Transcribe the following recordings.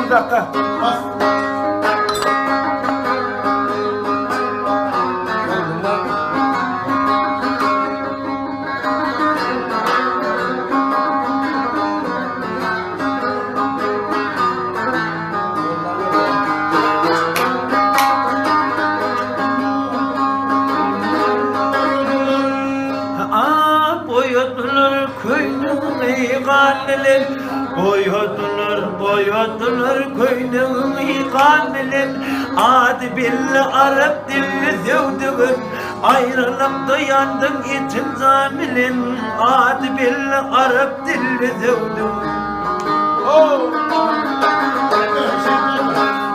bir dakika. Bas. Boyadılar köyünü kandilin Adi billi Arap dilli sevdiğin Ayrılıp da yandın için zamilin Adi billi Arap dilli sevdiğin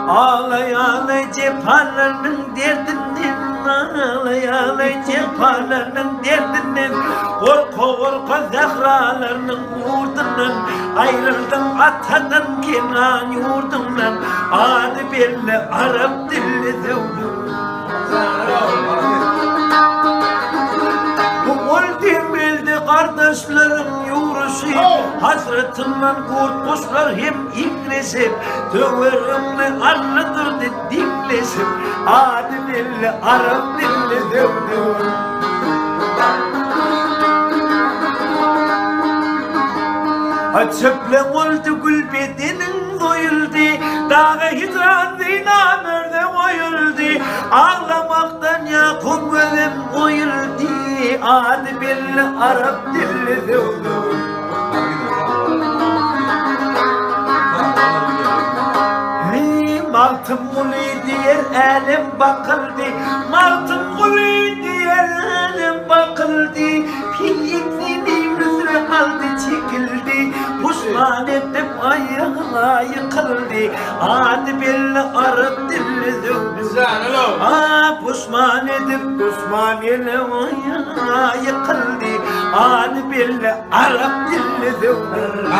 Ağlay ağlay cephanenin derdinden Ağlay ağlay cephanenin derdinden Korka korka zehralarının yurdundan Ayrıldım atadan Kenan yurdundan Adi belli Arap dilli sevdim Öldüm bildi kardeşlerim yuruşu Hasretinden kurtmuşlar hem inleşip Döverimle anlatırdı dinleşip Adi belli Arap dilli sevdim Çöple oldu gül bedenin doyuldu Dağı hidran zinamerde koyuldu Ağlamaktan ya kuvvetim koyuldu Adi belli Arap dilli sevdim Maltım kuli diğer elim bakıldı Maltım kuli diğer elim bakıldı Piyetliğim üzere aldı çekildi Puşman ettim ayağa yıkıldı Adi belli Arap dilli sevdim Puşman edip puşman ele ayağa yıkıldı Adi belli Arap dilli sevdim